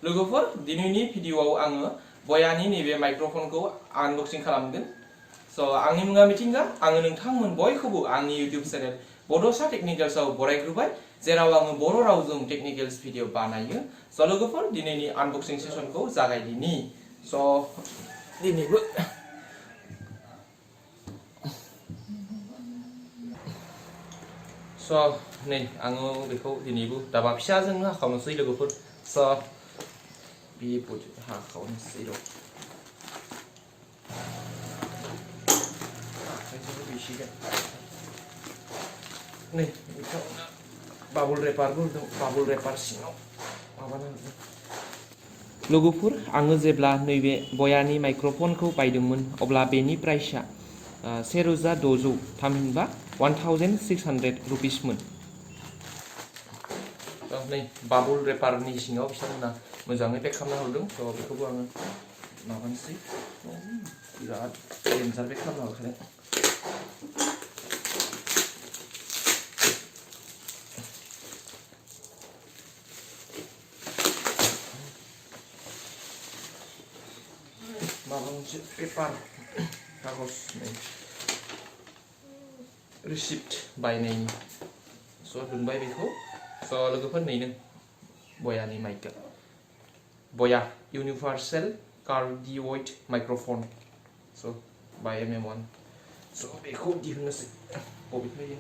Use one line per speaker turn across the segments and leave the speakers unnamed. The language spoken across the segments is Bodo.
लोगोफोर दिनैनि भिडिअआव आङो बयानि नैबे माइक्र'फनखौ आनबक्सिं खालामगोन। स' आंनि मुङा मिथिंगा, आङो नोंथांमोन बयखौबो आंनि इउटिउब चेनेल बड'सा टेक्निकेल्सआव बरायग्रोबाय, जेराव आङो बर' रावजों टेक्निकेल्स भिडिअ बानायो। स' लोगोफोर दिनैनि आनबक्सिं सेसनखौ जागायदिनि। स' दिनैबो नै आङो बेखौ दिनैबो दाबा फिसाजोंनो हाखावनोसै लोगोफोर। स' बे हाखावनोसै र'। नै बिथांमोना बाबुल रेपारबो होदों, बाबुल रेपार सिङाव माबाना होदों। लोगोफोर आङो जेब्ला नैबे बयानि माइक्र'फनखौ बायदोंमोन अब्ला बेनि प्राइसआ 1600 थामहिनबा 1600 रुपिसमोन। नै बाबुल रेपारनि सिङाव बिथांमोना मोजाङै पेक खालामना हरदों। स' बेखौबो आङो माबानोसै, बिराद डेन्जार पेक खालामना हरखादों। माबा मोनसे पेपार कागज नै रिसिप्ट बायनायनि। स' दोनबाय बेखौ। स' लोगोफोर नैनो बयानि माइकआ, बया इउनिभार्सेल कार्डियइड माइक्र'फन। स' बाय MM1। स' बेखौ दिहुननोसै बबेनिफ्राय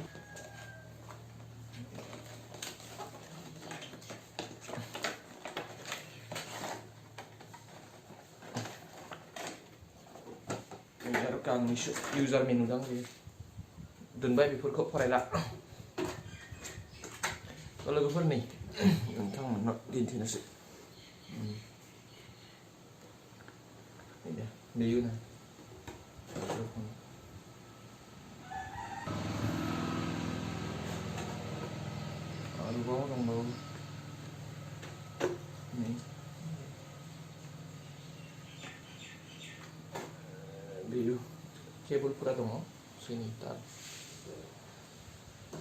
गांनैसो इउजार मेनु दं, बे दोनबाय बेफोरखौ फरायला। लोगोफोर नै नोंथांमोननो दिन्थिनोसै। बेयो ना आरोबाव दंबावो नै बेयो केबोलफोरा दङ, जोंनि तार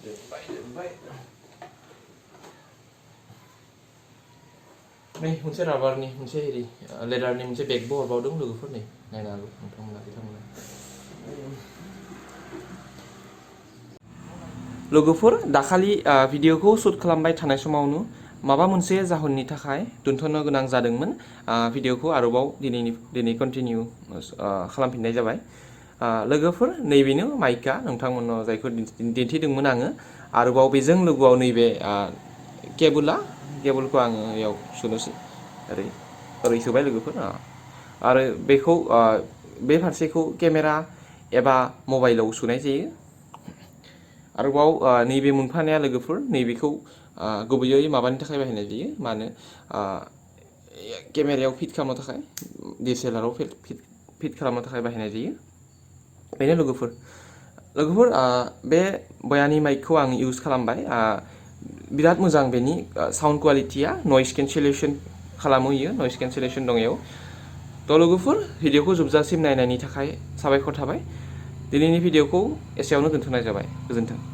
दोनबाय। नै मोनसे राबारनि मोनसे हेरि लेदारनि मोनसे बेगबो हरबावदों लोगोफोर। नै नायनो हागौ नोंथांमोना बिथांमोना। लोगोफोर दाखालि भिडिअखौ शुट खालामबाय थानाय समावनो माबा मोनसे जाहोननि थाखाय दोनथ'नो गोनां जादोंमोन। भिडिअखौ आरोबाव दिनै कन्टिनिउ खालामफिननाय जाबाय। लोगोफोर नैबेनो माइकआ नोंथांमोननो जायखौ दिन्थिदोंमोन आङो। आरोबाव बेजों लोगोआव नैबे केबोलखौ आङो बेयाव सोनोसै, ओरै सोबाय लोगोफोर। आरो बेखौ बे फारसेखौ केमेरा एबा मबाइलाव सोनाय जायो। आरोबाव नैबे मोनफानाया लोगोफोर नैबेखौ गुबैयै माबानि थाखाय बाहायनाय जायो, मानो केमेरायाव फिट खालामनो थाखाय, DSLR आव फिट खालामनो थाखाय बाहायनाय जायो। बेनो लोगोफोर बे बयानि माइकखौ आं इउज खालामबाय। बिराद मोजां बेनि साउन्ड कुवालिटिया, नयस केन्सेलेसन खालामो, नयस केन्सेलेसन दं बेयाव। थ' लोगोफोर भिडिअखौ जोबजासिम नायनायनि थाखाय साबायखर थाबाय। दिनैनि भिडिअखौ एसेयावनो दोनथ'नाय जाबाय। गोजोन्थों।